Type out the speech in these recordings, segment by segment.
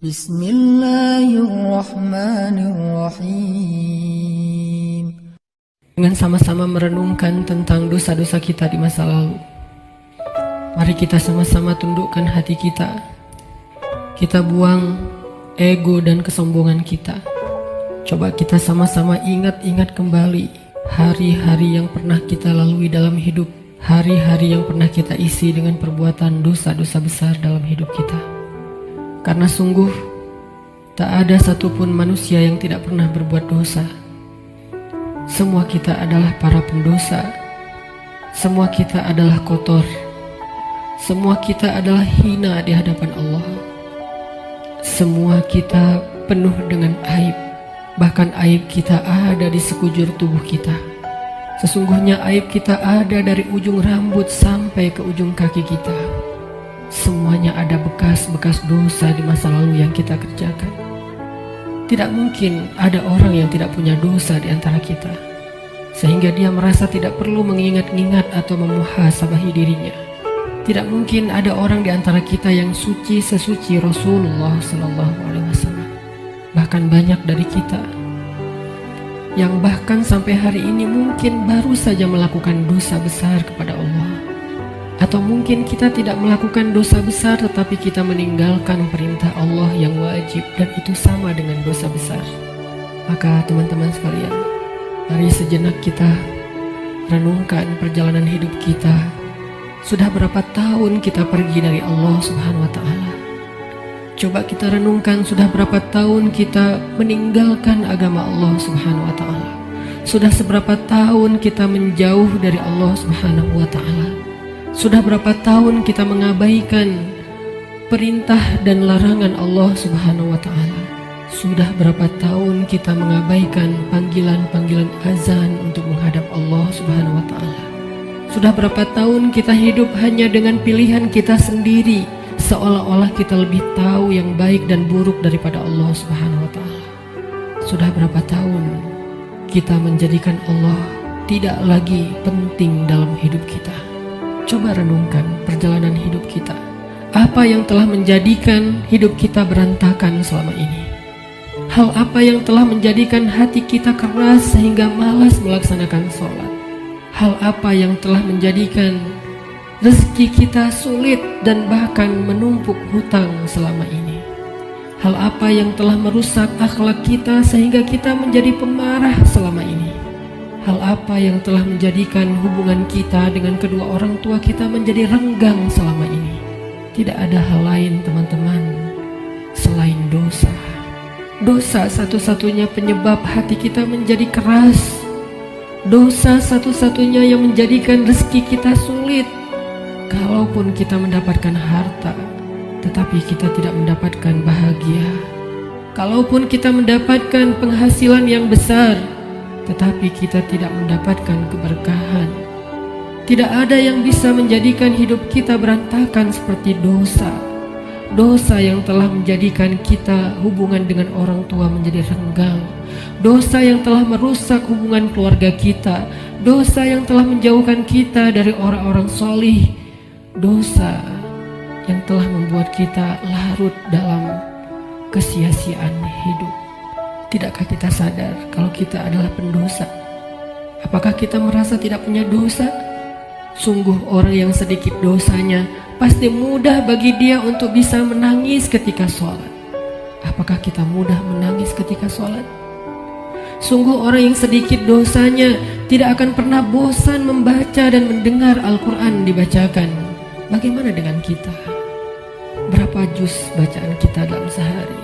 Bismillahirrahmanirrahim. Dengan sama-sama merenungkan tentang dosa-dosa kita di masa lalu, mari kita sama-sama tundukkan hati kita. Kita buang ego dan kesombongan kita. Coba kita sama-sama ingat-ingat kembali hari-hari yang pernah kita lalui dalam hidup, hari-hari yang pernah kita isi dengan perbuatan dosa-dosa besar dalam hidup kita. Karena sungguh tak ada satupun manusia yang tidak pernah berbuat dosa. Semua kita adalah para pendosa. Semua kita adalah kotor. Semua kita adalah hina di hadapan Allah. Semua kita penuh dengan aib. Bahkan aib kita ada di sekujur tubuh kita. Sesungguhnya aib kita ada dari ujung rambut sampai ke ujung kaki kita. Semuanya ada bekas-bekas dosa di masa lalu yang kita kerjakan. Tidak mungkin ada orang yang tidak punya dosa di antara kita, sehingga dia merasa tidak perlu mengingat-ingat atau memuhasabahi dirinya. Tidak mungkin ada orang di antara kita yang suci sesuci Rasulullah SAW. Bahkan banyak dari kita yang bahkan sampai hari ini mungkin baru saja melakukan dosa besar kepada Allah. Atau mungkin kita tidak melakukan dosa besar tetapi kita meninggalkan perintah Allah yang wajib, dan itu sama dengan dosa besar. Maka teman-teman sekalian, mari sejenak kita renungkan perjalanan hidup kita. Sudah berapa tahun kita pergi dari Allah Subhanahu wa Ta'ala? Coba kita renungkan, sudah berapa tahun kita meninggalkan agama Allah Subhanahu wa Ta'ala? Sudah seberapa tahun kita menjauh dari Allah Subhanahu wa Ta'ala? Sudah berapa tahun kita mengabaikan perintah dan larangan Allah Subhanahu wa Ta'ala? Sudah berapa tahun kita mengabaikan panggilan-panggilan azan untuk menghadap Allah Subhanahu wa Ta'ala? Sudah berapa tahun kita hidup hanya dengan pilihan kita sendiri, seolah-olah kita lebih tahu yang baik dan buruk daripada Allah Subhanahu wa Ta'ala? Sudah berapa tahun kita menjadikan Allah tidak lagi penting dalam hidup kita? Coba renungkan perjalanan hidup kita. Apa yang telah menjadikan hidup kita berantakan selama ini? Hal apa yang telah menjadikan hati kita keras sehingga malas melaksanakan sholat? Hal apa yang telah menjadikan rezeki kita sulit dan bahkan menumpuk hutang selama ini? Hal apa yang telah merusak akhlak kita sehingga kita menjadi pemarah selama ini? Hal apa yang telah menjadikan hubungan kita dengan kedua orang tua kita menjadi renggang selama ini? Tidak ada hal lain, teman-teman, selain dosa. Dosa satu-satunya penyebab hati kita menjadi keras. Dosa satu-satunya yang menjadikan rezeki kita sulit. Kalaupun kita mendapatkan harta, tetapi kita tidak mendapatkan bahagia. Kalaupun kita mendapatkan penghasilan yang besar, tetapi kita tidak mendapatkan keberkahan. Tidak ada yang bisa menjadikan hidup kita berantakan seperti dosa. Dosa yang telah menjadikan kita hubungan dengan orang tua menjadi renggang. Dosa yang telah merusak hubungan keluarga kita. Dosa yang telah menjauhkan kita dari orang-orang solih. Dosa yang telah membuat kita larut dalam kesia-siaan hidup. Tidakkah kita sadar kalau kita adalah pendosa? Apakah kita merasa tidak punya dosa? Sungguh orang yang sedikit dosanya pasti mudah bagi dia untuk bisa menangis ketika sholat. Apakah kita mudah menangis ketika sholat? Sungguh orang yang sedikit dosanya tidak akan pernah bosan membaca dan mendengar Al-Quran dibacakan. Bagaimana dengan kita? Berapa juz bacaan kita dalam sehari?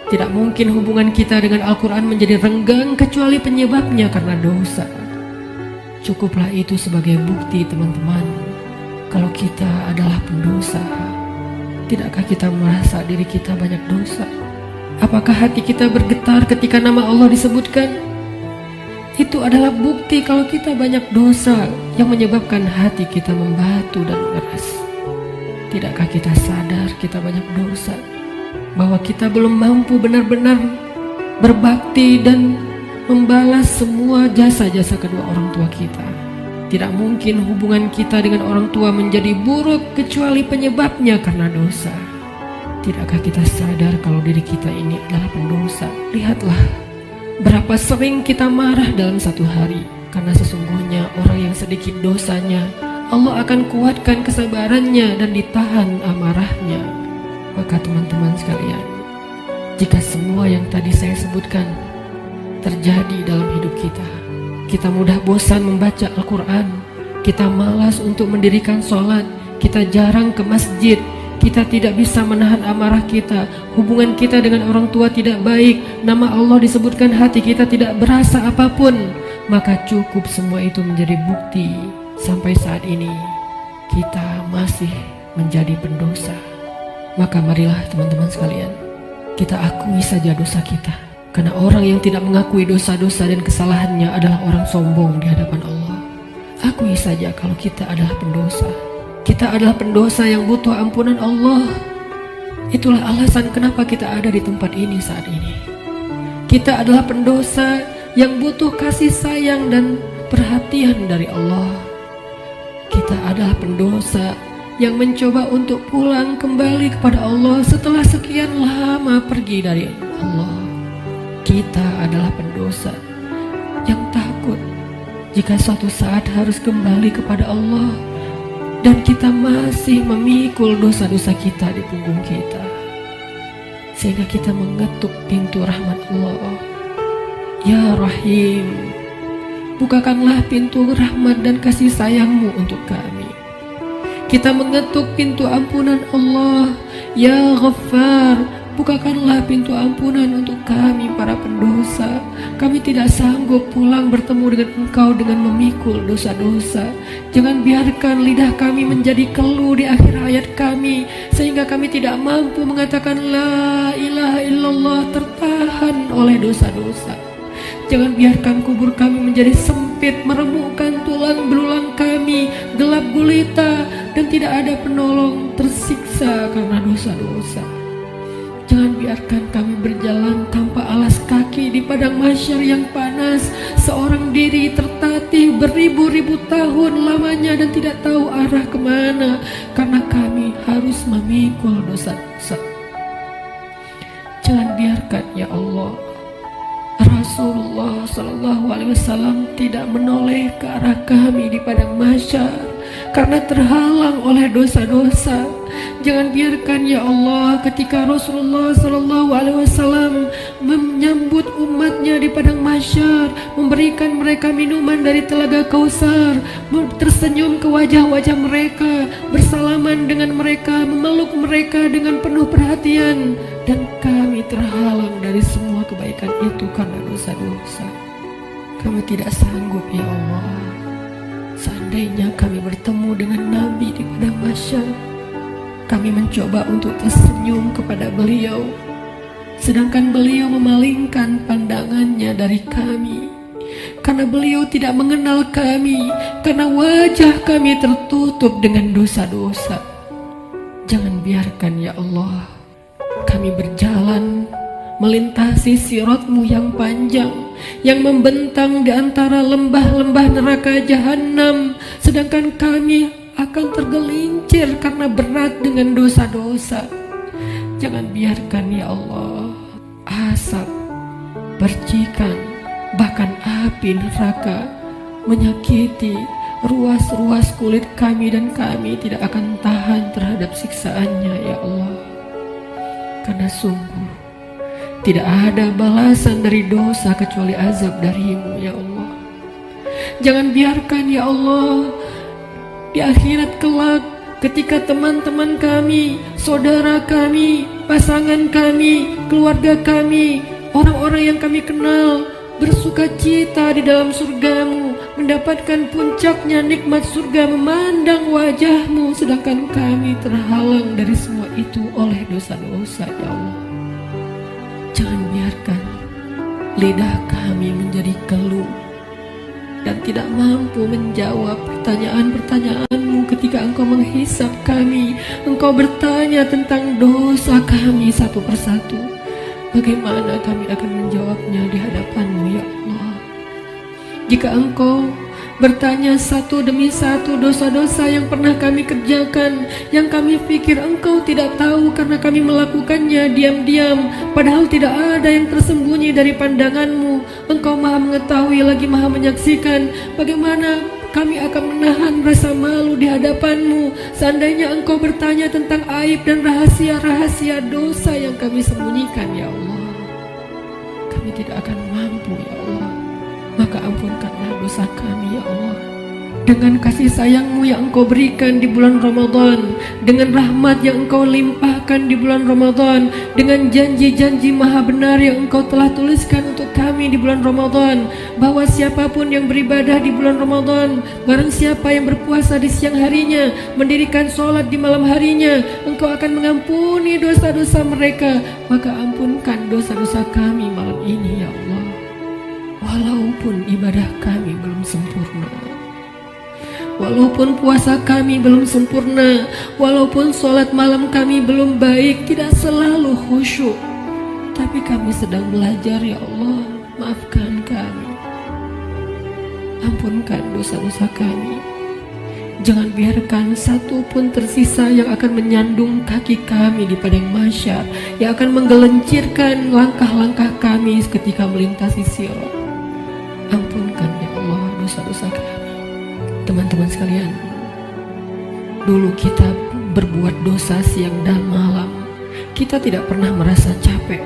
Tidak mungkin hubungan kita dengan Al-Quran menjadi renggang kecuali penyebabnya karena dosa. Cukuplah itu sebagai bukti, teman-teman, kalau kita adalah pendosa. Tidakkah kita merasa diri kita banyak dosa? Apakah hati kita bergetar ketika nama Allah disebutkan? Itu adalah bukti kalau kita banyak dosa yang menyebabkan hati kita membatu dan mengeras. Tidakkah kita sadar kita banyak dosa? Bahwa kita belum mampu benar-benar berbakti dan membalas semua jasa-jasa kedua orang tua kita. Tidak mungkin hubungan kita dengan orang tua menjadi buruk kecuali penyebabnya karena dosa. Tidakkah kita sadar kalau diri kita ini adalah pendosa? Lihatlah, berapa sering kita marah dalam satu hari. Karena sesungguhnya orang yang sedikit dosanya, Allah akan kuatkan kesabarannya dan ditahan amarahnya. Maka teman-teman sekalian, jika semua yang tadi saya sebutkan terjadi dalam hidup kita, kita mudah bosan membaca Al-Quran, kita malas untuk mendirikan sholat, kita jarang ke masjid, kita tidak bisa menahan amarah kita, hubungan kita dengan orang tua tidak baik, nama Allah disebutkan hati kita tidak berasa apapun, maka cukup semua itu menjadi bukti sampai saat ini kita masih menjadi pendosa. Maka marilah teman-teman sekalian, kita akui saja dosa kita. Karena orang yang tidak mengakui dosa-dosa dan kesalahannya adalah orang sombong di hadapan Allah. Akui saja kalau kita adalah pendosa. Kita adalah pendosa yang butuh ampunan Allah. Itulah alasan kenapa kita ada di tempat ini saat ini. Kita adalah pendosa yang butuh kasih sayang dan perhatian dari Allah. Kita adalah pendosa yang mencoba untuk pulang kembali kepada Allah setelah sekian lama pergi dari Allah. Kita adalah pendosa yang takut jika suatu saat harus kembali kepada Allah, dan kita masih memikul dosa-dosa kita di punggung kita, sehingga kita mengetuk pintu rahmat Allah. Ya Rahim, bukakanlah pintu rahmat dan kasih sayangmu untuk kami. Kita mengetuk pintu ampunan Allah. Ya Ghaffar, bukakanlah pintu ampunan untuk kami para pendosa. Kami tidak sanggup pulang bertemu dengan Engkau dengan memikul dosa-dosa. Jangan biarkan lidah kami menjadi keluh di akhir hayat kami, sehingga kami tidak mampu mengatakan La ilaha illallah, tertahan oleh dosa-dosa. Jangan biarkan kubur kami menjadi sempit, meremukkan tulang belulang kami, gelap gulita, dan tidak ada penolong, tersiksa karena dosa-dosa. Jangan biarkan kami berjalan tanpa alas kaki di padang mahsyar yang panas, seorang diri tertatih beribu-ribu tahun lamanya dan tidak tahu arah kemana, karena kami harus memikul dosa-dosa. Jangan biarkan ya Allah Rasulullah SAW tidak menoleh ke arah kami di padang mahsyar karena terhalang oleh dosa-dosa. Jangan biarkan ya Allah ketika Rasulullah SAW menyambut umatnya di padang mahsyar, memberikan mereka minuman dari telaga Kausar, tersenyum ke wajah-wajah mereka, bersalaman dengan mereka, memeluk mereka dengan penuh perhatian, dan kami terhalang dari semua kebaikan itu karena dosa-dosa. Kami tidak sanggup ya Allah. Seandainya kami bertemu dengan Nabi di padang mahsyar, kami mencoba untuk tersenyum kepada beliau, sedangkan beliau memalingkan pandangannya dari kami, karena beliau tidak mengenal kami, karena wajah kami tertutup dengan dosa-dosa. Jangan biarkan ya Allah kami berjalan melintasi siratmu yang panjang, yang membentang di antara lembah-lembah neraka jahanam, sedangkan kami akan tergelincir karena berat dengan dosa-dosa. Jangan biarkan ya Allah asap, percikan, bahkan api neraka menyakiti ruas-ruas kulit kami, dan kami tidak akan tahan terhadap siksaannya ya Allah. Karena sungguh tidak ada balasan dari dosa kecuali azab darimu ya Allah. Jangan biarkan ya Allah di akhirat kelak ketika teman-teman kami, saudara kami, pasangan kami, keluarga kami, orang-orang yang kami kenal bersuka cita di dalam surgamu, mendapatkan puncaknya nikmat surga, memandang wajahmu, sedangkan kami terhalang dari semua itu oleh dosa-dosa ya Allah. Jangan biarkan lidah kami menjadi keluh dan tidak mampu menjawab pertanyaan-pertanyaanmu ketika Engkau menghisap kami. Engkau bertanya tentang dosa kami satu persatu. Bagaimana kami akan menjawabnya di hadapanmu ya Allah? Jika Engkau bertanya satu demi satu dosa-dosa yang pernah kami kerjakan, yang kami pikir Engkau tidak tahu karena kami melakukannya diam-diam, padahal tidak ada yang tersembunyi dari pandangan-Mu. Engkau Maha mengetahui lagi Maha menyaksikan. Bagaimana kami akan menahan rasa malu di hadapan-Mu seandainya Engkau bertanya tentang aib dan rahasia-rahasia dosa yang kami sembunyikan, ya Allah. Kami tidak akan mampu, ya Allah. Maka ampunkanlah dosa kami, ya Allah. Dengan kasih sayang-Mu yang Engkau berikan di bulan Ramadan, dengan rahmat yang Engkau limpahkan di bulan Ramadan, dengan janji-janji maha benar yang Engkau telah tuliskan untuk kami di bulan Ramadan, bahwa siapapun yang beribadah di bulan Ramadan, barang siapa yang berpuasa di siang harinya, mendirikan sholat di malam harinya, Engkau akan mengampuni dosa-dosa mereka. Maka ampunkan dosa-dosa kami malam ini, ya Allah. Walaupun ibadah kami belum sempurna, walaupun puasa kami belum sempurna, walaupun sholat malam kami belum baik, tidak selalu khusyuk, tapi kami sedang belajar, ya Allah. Maafkan kami, ampunkan dosa-dosa kami. Jangan biarkan satu pun tersisa yang akan menyandung kaki kami di padang mahsyar, yang akan menggelincirkan langkah-langkah kami ketika melintasi sirat. Ampunkan, ya Allah, dosa-dosa kami. Teman-teman sekalian, dulu kita berbuat dosa siang dan malam, kita tidak pernah merasa capek.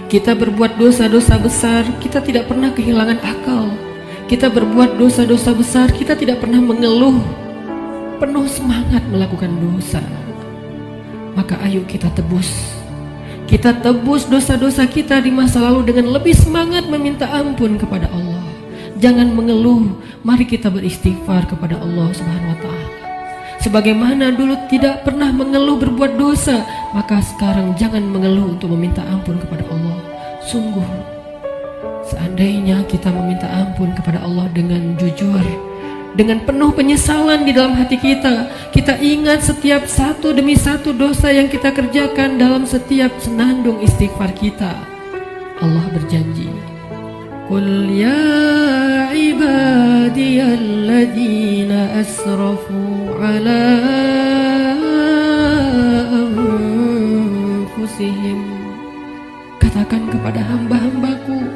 Kita berbuat dosa-dosa besar, kita tidak pernah kehilangan akal. Kita berbuat dosa-dosa besar, kita tidak pernah mengeluh, penuh semangat melakukan dosa. Maka ayo kita tebus. Kita tebus dosa-dosa kita di masa lalu dengan lebih semangat meminta ampun kepada Allah. Jangan mengeluh, mari kita beristighfar kepada Allah Subhanahu wa Ta'ala. Sebagaimana dulu tidak pernah mengeluh berbuat dosa, maka sekarang jangan mengeluh untuk meminta ampun kepada Allah. Sungguh, seandainya kita meminta ampun kepada Allah dengan jujur, dengan penuh penyesalan di dalam hati kita, kita ingat setiap satu demi satu dosa yang kita kerjakan dalam setiap senandung istighfar kita. Allah berjanji, Qul ya ibadiyalladzina asrafu ala anfusihim. Katakan kepada hamba-hambaku,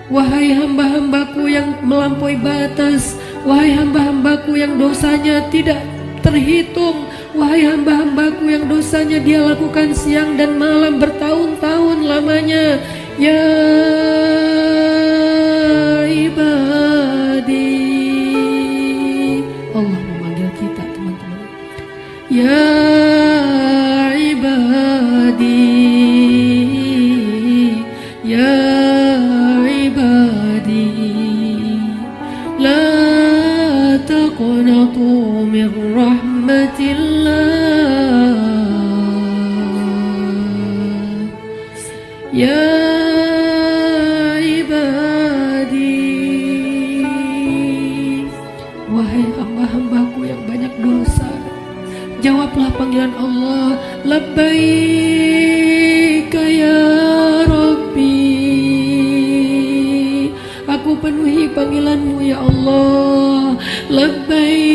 wahai hamba-hambaku yang melampaui batas, wahai hamba-hambaku yang dosanya tidak terhitung, wahai hamba-hambaku yang dosanya dia lakukan siang dan malam bertahun-tahun lamanya, ya ibadi. Allah memanggil kita, teman-teman. Ya ibadi, ya ibadi, la taqnatu min rahmatillah, ya hamba-hambaku yang banyak dosa, jawablah panggilan Allah. Labbaika ya Rabbi, aku penuhi panggilanmu ya Allah. Labbaika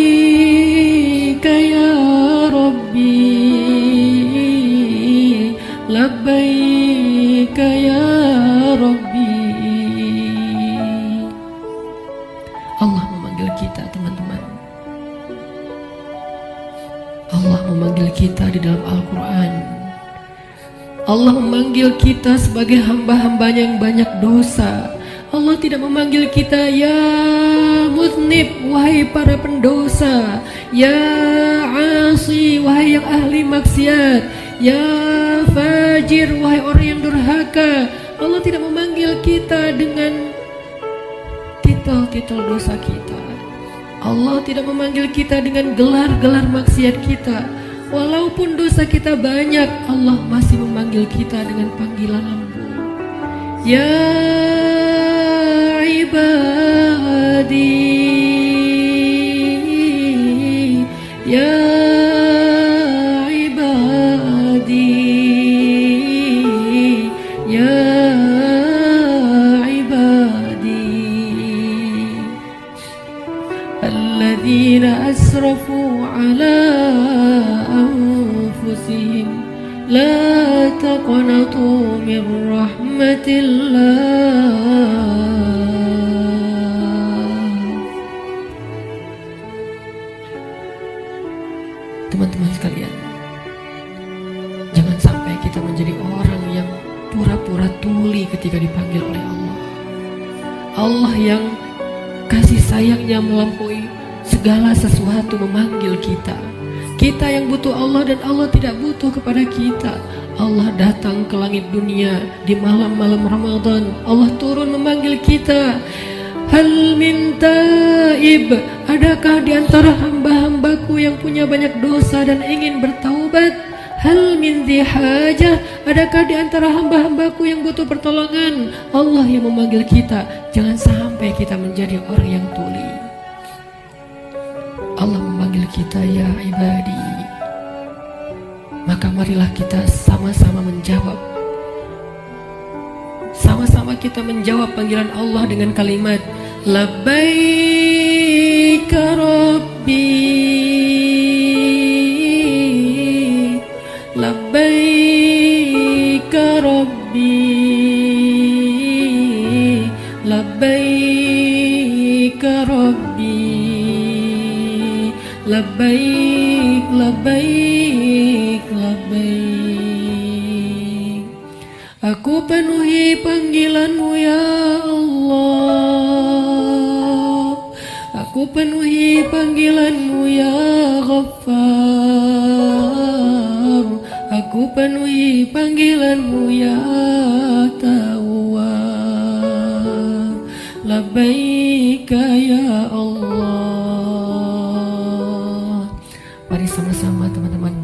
ya Rabbi, labbaika ya Rabbi. Allah memanggil kita, teman-teman. Allah memanggil kita di dalam Al-Quran. Allah memanggil kita sebagai hamba-hambanya yang banyak dosa. Allah tidak memanggil kita ya muznib, wahai para pendosa, ya asi, wahai yang ahli maksiat, ya fajir, wahai orang yang durhaka. Allah tidak memanggil kita dengan titel-titel dosa kita. Allah tidak memanggil kita dengan gelar-gelar maksiat kita. Walaupun dosa kita banyak, Allah masih memanggil kita dengan panggilan lembut. Ya ibadi, ya ibadi, ya ibadi. أسرفوا على أنفسهم لا تقنطوا من رحمة الله. Teman-teman sekalian, jangan sampai kita menjadi orang yang pura-pura tuli ketika dipanggil oleh Allah. Allah yang kasih sayangnya melampaui segala sesuatu memanggil kita. Kita yang butuh Allah dan Allah tidak butuh kepada kita. Allah datang ke langit dunia di malam-malam Ramadan. Allah turun memanggil kita. Hal min taib, adakah di antara hamba-hambaku yang punya banyak dosa dan ingin bertaubat? Hal min dihajah, adakah di antara hamba-hambaku yang butuh pertolongan? Allah yang memanggil kita. Jangan sampai kita menjadi orang yang tuli. Allah memanggil kita, ya ibadi. Maka marilah kita sama-sama menjawab. Sama-sama kita menjawab panggilan Allah dengan kalimat Labbaik Rabbi, Labbaik Rabbi, Labbaik Rabbi, Labbaik, Labbaik, Labbaik. Aku penuhi panggilanmu ya Allah, aku penuhi panggilanmu ya Ghaffar, aku penuhi panggilanmu ya Tawwab. Labbaika ya Allah. Mari sama-sama teman-teman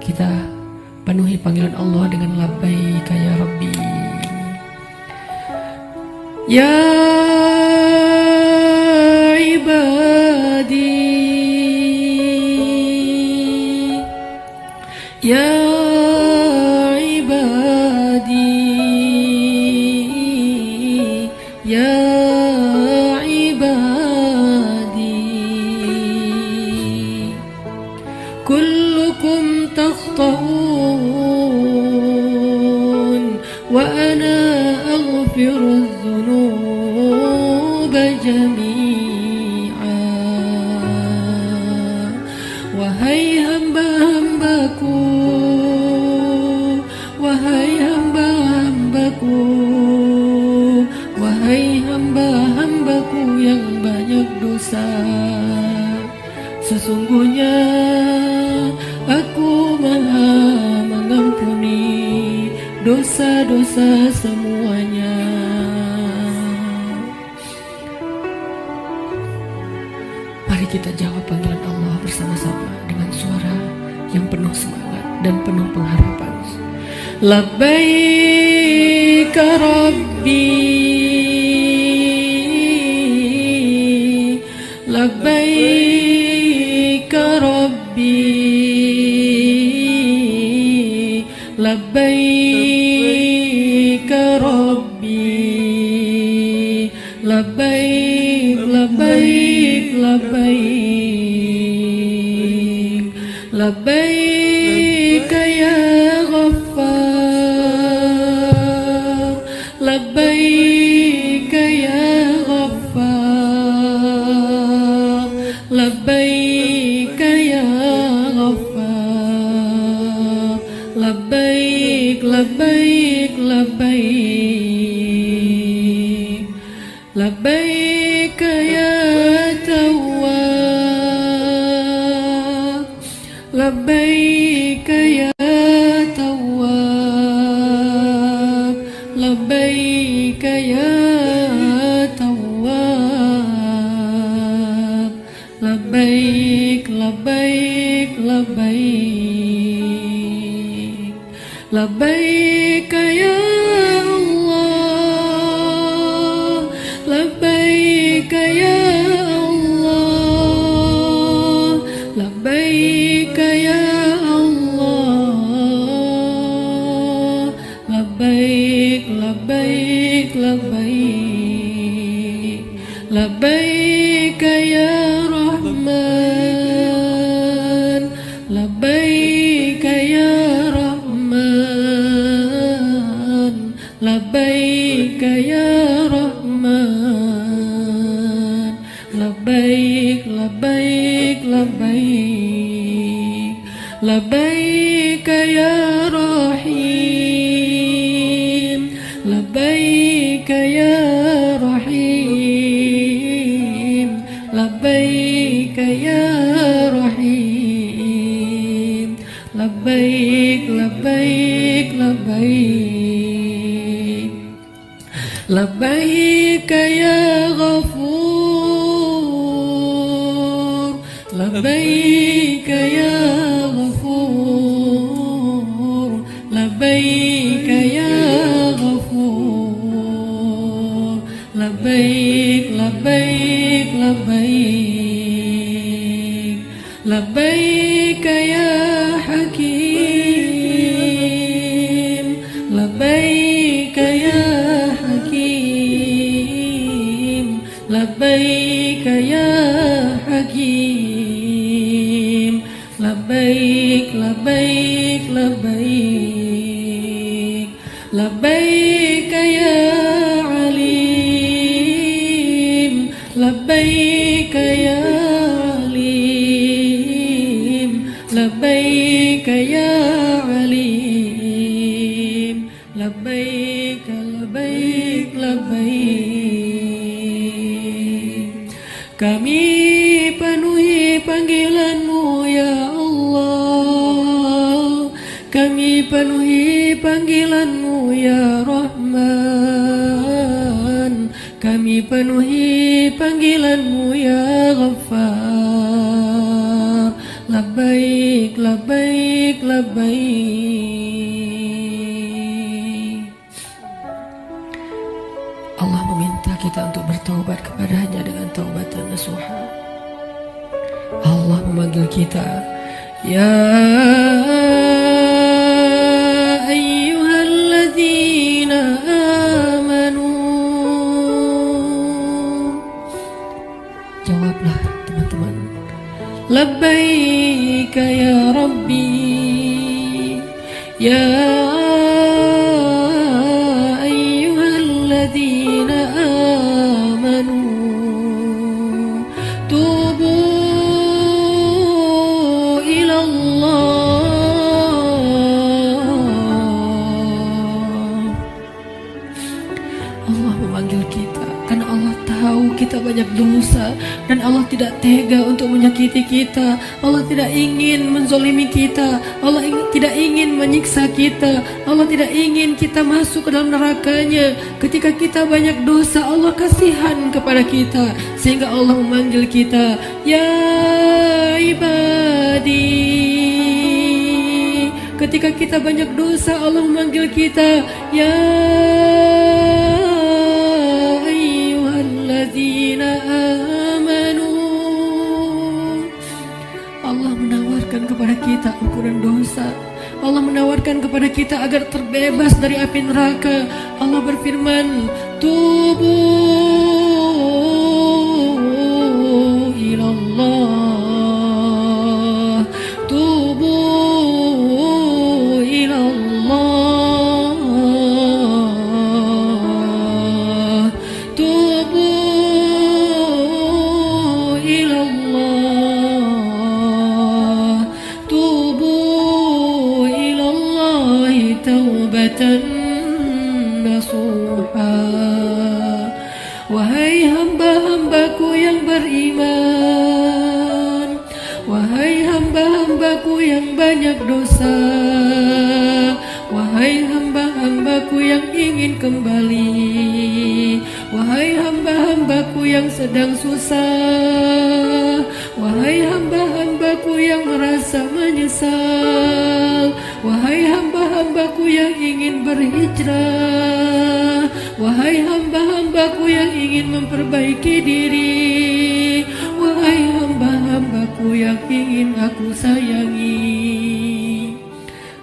kita penuhi panggilan Allah dengan labbaika ya Rabbi. Ya ibadi, ya ibadi, ya ibadi, kullukum takhta'un wa ana aghfiru dzunuba jami'a. Wahai hamba-hambaku, wahai hamba-hambaku, wahai hamba-hambaku yang banyak dosa, sesungguhnya aku maha mengampuni dosa-dosa semuanya. Mari kita jawab panggilan Allah bersama-sama dengan suara yang penuh semangat dan penuh pengharapan. Labbaik Rabbi, Labbaik Rabbi, Labbaik Rabbi, Labbaik, Labbaik, Labbaik, Labbaik ya Ghaffar, Labbaik ya Ghaffar, Labbaik ya Ghaffar, Labbaik, Labbaik, Labbaik, Labbaik ya Tawwab, Labbaik ya Tawwab, Labbaik ya Tawwab, Labbaik, Labbaik, Labbaik, Labbaik ya Allah, Labbaik ya Allah, Labbaik ya Allah, Labbaik, Labbaik, Labbaik, Labbaik ya Rahman, labbaik ya Rahman, labbaik labbaik labbaik, labbaik ya Rahim, labbaik ya Rahim, labbaik ya Rahim, labbaik labbaik labbaik, labbaik ya Ghafur, labbaik ya Ghafur, labbaik ya Ghafur, labbaik labbaik labbaik, labbaik ya Hakim, labbaik ya Hakim, labbaik ya Hakim, labbaik labbaik labbaik, labbaik ya Alim, labbaik ya Alim, labbaik ya Alim, labbaik labbaik labbaik. Kami penuhi panggilan-Mu ya Allah, kami penuhi panggilan-Mu ya Rahman, kami penuhi panggilan-Mu ya Ghaffar, labbaik labbaik labbaik. Allah meminta kita untuk bertaubat kepadanya dengan taubatan nasuha. Allah memanggil kita, ya ayyuhalladzina amanu. Jawablah teman-teman, labbaik ya Rabbi, ya ayyuhalladzina amanu, tubu ila Allah. Allah memanggil kita karena Allah tahu kita banyak dosa dan Allah tidak tega untuk menyakiti kita. Allah tidak ingin menzolimi kita. Allah tidak ingin menyiksa kita. Allah tidak ingin kita masuk ke dalam nerakanya. Ketika kita banyak dosa, Allah kasihan kepada kita sehingga Allah memanggil kita, ya ibadi. Ketika kita banyak dosa, Allah memanggil kita, ya ayyuhalladzina amanu. Allah menawarkan kepada kita ampunan dosa. Allah menawarkan kepada kita agar terbebas dari api neraka. Allah berfirman, tubu ilallah, tubu ilallah, tubu ilallah, tubu ilallahi taubatan nasuha. Wahai hamba-hambaku yang beriman, wahai hamba-hambaku yang banyak dosa, wahai hamba-hambaku yang ingin kembali, wahai hamba-hambaku yang sedang susah, wahai hamba-hambaku yang merasa menyesal, wahai hamba-hambaku yang ingin berhijrah, wahai hamba-hambaku yang ingin memperbaiki diri, wahai hamba-hambaku yang ingin aku sayangi,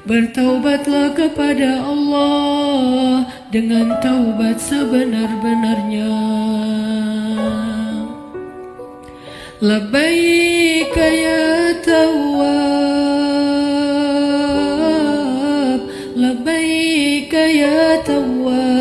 bertaubatlah kepada Allah dengan taubat sebenar-benarnya. Labbaik ya Tawwab, labbaik ya Tawwab,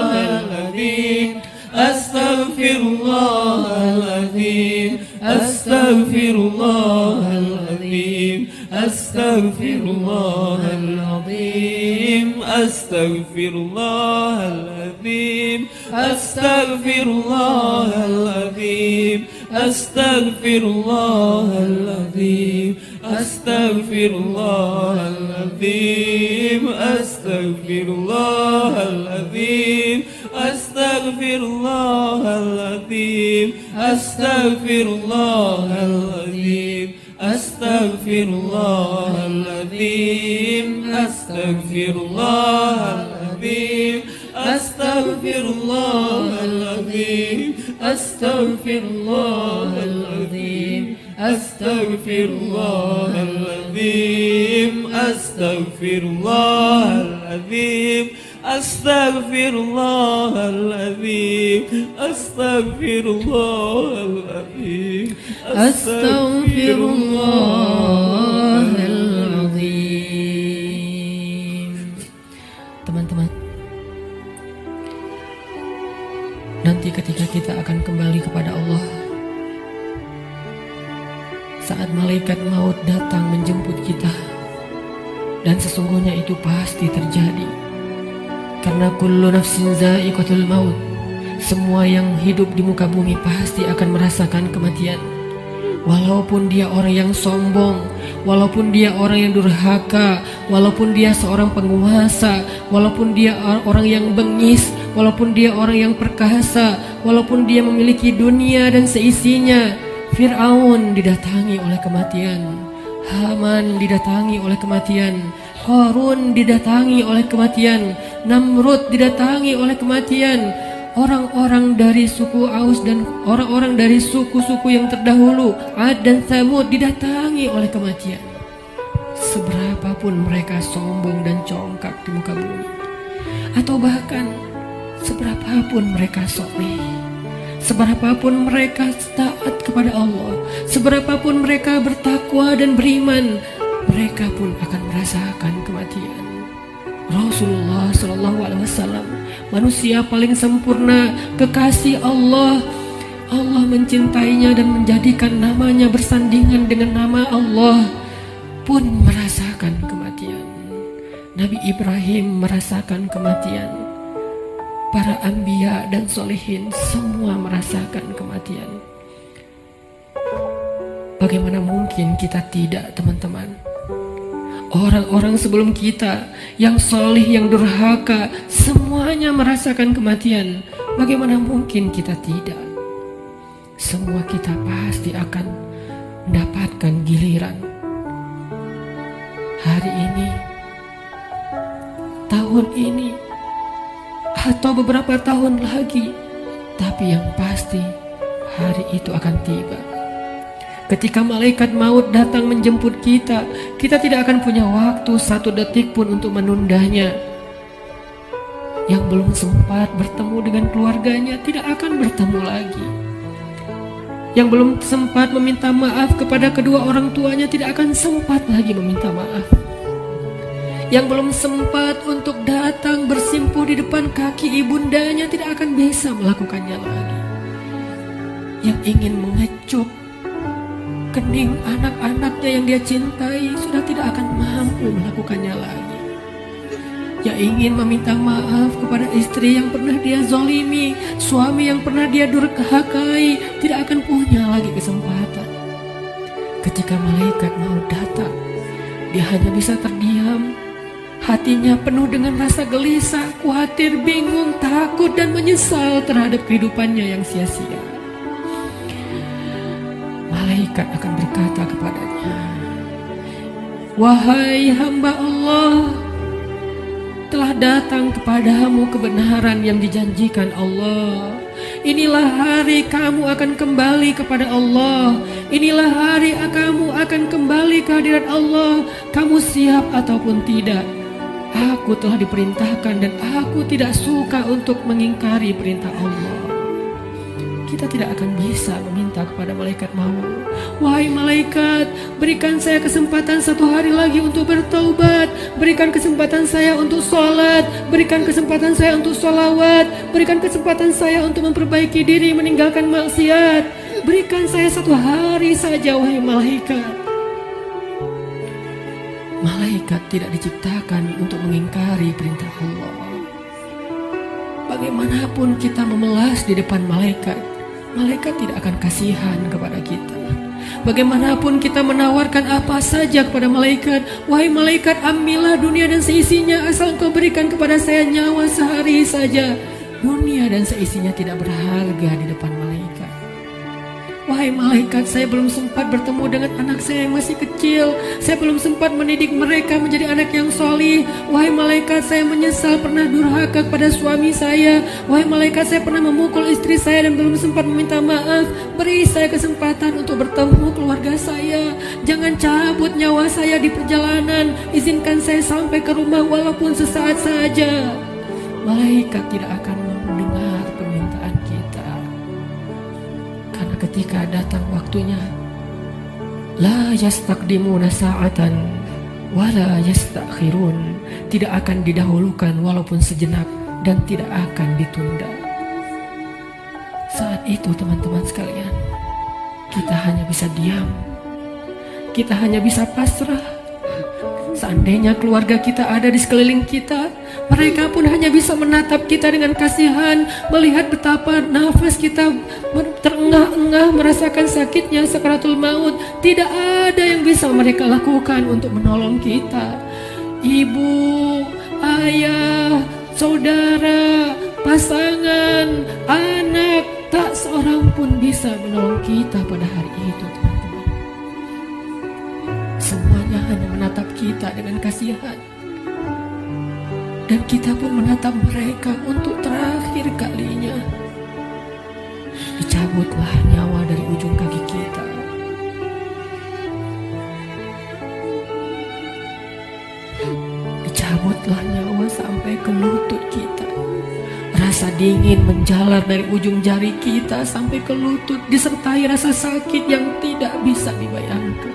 العظيم أستغفر الله العظيم أستغفر الله العظيم أستغفر الله العظيم أستغفر الله العظيم أستغفر الله العظيم أستغفر الله العظيم أستغفر الله العظيم أستغفر الله العظيم أستغفر الله العظيم أستغفر الله العظيم أستغفر الله العظيم أستغفر الله العظيم أستغفر الله العظيم أستغفر الله العظيم أستغفر الله العظيم أستغفر الله العظيم أستغفر الله العظيم أستغفر الله العظيم أستغفر الله العظيم. Teman-teman, nanti ketika kita akan kembali kepada Allah, saat malaikat maut datang menjemput kita, dan sesungguhnya itu pasti terjadi, karena kullu nafsin za'iqatul maut, semua yang hidup di muka bumi pasti akan merasakan kematian. Walaupun dia orang yang sombong, walaupun dia orang yang durhaka, walaupun dia seorang penguasa, walaupun dia orang yang bengis, walaupun dia orang yang perkasa, walaupun dia memiliki dunia dan seisinya. Fir'aun didatangi oleh kematian, Haman didatangi oleh kematian, Qarun didatangi oleh kematian, Namrud didatangi oleh kematian. Orang-orang dari suku Aus dan orang-orang dari suku-suku yang terdahulu, Ad dan Tsamud, didatangi oleh kematian. Seberapapun mereka sombong dan congkak di muka bumi, atau bahkan seberapapun mereka soleh, seberapapun mereka taat kepada Allah, seberapapun mereka bertakwa dan beriman, mereka pun akan merasakan kematian. Rasulullah SAW, manusia paling sempurna, kekasih Allah. Allah mencintainya dan menjadikan namanya bersandingan dengan nama Allah, pun merasakan kematian. Nabi Ibrahim merasakan kematian. Para anbiya dan solehin semua merasakan kematian. Bagaimana mungkin kita tidak, teman-teman? Orang-orang sebelum kita yang soleh, yang durhaka, semuanya merasakan kematian. Bagaimana mungkin kita tidak? Semua kita pasti akan mendapatkan giliran. Hari ini, tahun ini, atau beberapa tahun lagi, tapi yang pasti hari itu akan tiba. Ketika malaikat maut datang menjemput kita, kita tidak akan punya waktu satu detik pun untuk menundanya. Yang belum sempat bertemu dengan keluarganya tidak akan bertemu lagi. Yang belum sempat meminta maaf kepada kedua orang tuanya tidak akan sempat lagi meminta maaf. Yang belum sempat untuk datang bersimpuh di depan kaki ibundanya tidak akan bisa melakukannya lagi. Yang ingin mengecup kening anak-anaknya yang dia cintai sudah tidak akan mampu melakukannya lagi. Yang ingin meminta maaf kepada istri yang pernah dia zolimi, suami yang pernah dia durhakai, tidak akan punya lagi kesempatan. Ketika malaikat mau datang, dia hanya bisa terdiam. Hatinya penuh dengan rasa gelisah, khawatir, bingung, takut, dan menyesal terhadap kehidupannya yang sia-sia. Malaikat akan berkata kepadanya, "Wahai hamba Allah, telah datang kepadamu kebenaran yang dijanjikan Allah. Inilah hari kamu akan kembali kepada Allah. Inilah hari kamu akan kembali ke hadirat Allah. Kamu siap ataupun tidak. Aku telah diperintahkan dan aku tidak suka untuk mengingkari perintah Allah." kita tidak akan bisa meminta kepada malaikat maut, wahai malaikat, berikan saya kesempatan 1 hari lagi untuk bertaubat, berikan kesempatan saya untuk sholat, berikan kesempatan saya untuk sholawat, berikan kesempatan saya untuk memperbaiki diri, meninggalkan maksiat, berikan saya 1 hari saja, wahai malaikat. Malaikat tidak diciptakan untuk mengingkari perintah Allah. Bagaimanapun kita memelas di depan malaikat, malaikat tidak akan kasihan kepada kita. Bagaimanapun kita menawarkan apa saja kepada malaikat, wahai malaikat, ambillah dunia dan seisinya asal engkau berikan kepada saya nyawa sehari saja. Dunia dan seisinya tidak berharga di depan malaikat. Wahai malaikat, saya belum sempat bertemu dengan anak saya yang masih kecil. Saya belum sempat mendidik mereka menjadi anak yang solih. Wahai malaikat, saya menyesal pernah durhaka kepada suami saya. Wahai malaikat, saya pernah memukul istri saya dan belum sempat meminta maaf. Beri saya kesempatan untuk bertemu keluarga saya. Jangan cabut nyawa saya di perjalanan. Izinkan saya sampai ke rumah walaupun sesaat saja. Malaikat tidak akan mendengar permintaan kita. Karena ketika datang waktunya, la yastaqdimuna sa'atan wala yastakhirun, tidak akan didahulukan walaupun sejenak dan tidak akan ditunda. Saat itu teman-teman sekalian, kita hanya bisa diam, kita hanya bisa pasrah. Seandainya keluarga kita ada di sekeliling kita, mereka pun hanya bisa menatap kita dengan kasihan, melihat betapa nafas kita terengah-engah, merasakan sakitnya sakaratul maut. Tidak ada yang bisa mereka lakukan untuk menolong kita. Ibu, ayah, saudara, pasangan, anak, tak seorang pun bisa menolong kita pada hari itu, teman-teman. Semuanya hanya menatap kita dengan kasihan, dan kita pun menatap mereka untuk terakhir kalinya. Dicabutlah nyawa dari ujung kaki kita. Dicabutlah nyawa sampai ke lutut kita. Rasa dingin menjalar dari ujung jari kita sampai ke lutut, disertai rasa sakit yang tidak bisa dibayangkan.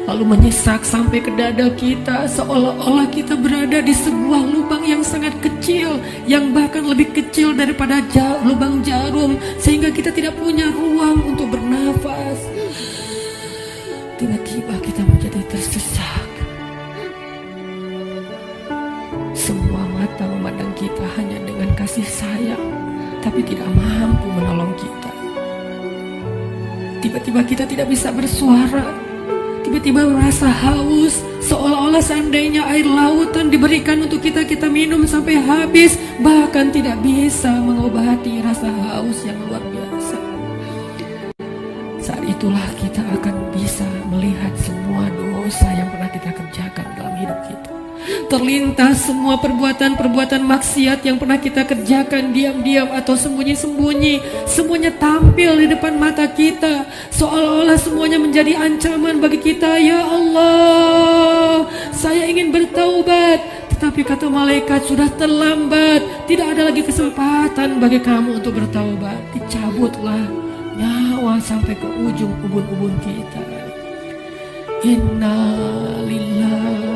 Lalu menyesak sampai ke dada kita, seolah-olah kita berada di sebuah lubang yang sangat kecil, yang bahkan lebih kecil daripada lubang jarum, sehingga kita tidak punya ruang untuk bernafas. Tiba-tiba kita menjadi tersesak. Semua mata memandang kita hanya dengan kasih sayang, tapi tidak mampu menolong kita. Tiba-tiba kita tidak bisa bersuara. Tiba-tiba merasa haus, seolah-olah seandainya air lautan diberikan untuk kita minum sampai habis, bahkan tidak bisa mengobati rasa haus yang luar biasa. Saat itulah kita akan bisa melihat semua dosa yang pernah kita kerjakan dalam hidup kita. Terlintas semua perbuatan-perbuatan maksiat yang pernah kita kerjakan diam-diam atau sembunyi-sembunyi. Semuanya tampil di depan mata kita, seolah-olah semuanya menjadi ancaman bagi kita. Ya Allah, saya ingin bertaubat, tetapi kata malaikat sudah terlambat. Tidak ada lagi kesempatan bagi kamu untuk bertaubat. Dicabutlah nyawa sampai ke ujung ubun-ubun kita. Inna lillahi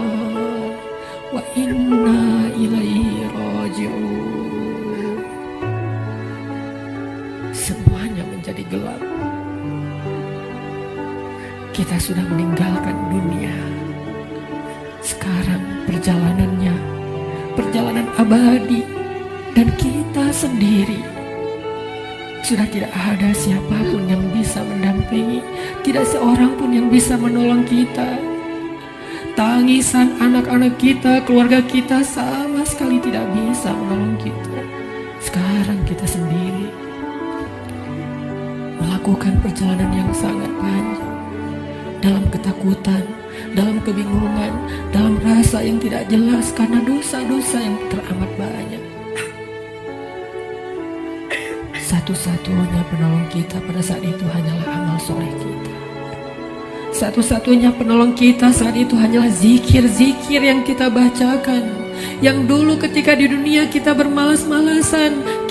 wa inna ilaihi raji'un. Semuanya menjadi gelap. Kita sudah meninggalkan dunia. Sekarang perjalanannya, perjalanan abadi, dan kita sendiri. Sudah tidak ada siapapun yang bisa mendampingi, tidak seorang pun yang bisa menolong kita. Tangisan anak-anak kita, keluarga kita sama sekali tidak bisa menolong kita. Sekarang kita sendiri melakukan perjalanan yang sangat panjang, dalam ketakutan, dalam kebingungan, dalam rasa yang tidak jelas karena dosa-dosa yang teramat banyak. Satu-satunya penolong kita pada saat itu hanyalah amal soleh kita. Satu-satunya penolong kita saat itu hanyalah zikir-zikir yang kita bacakan. Yang dulu ketika di dunia kita bermalas-malasan,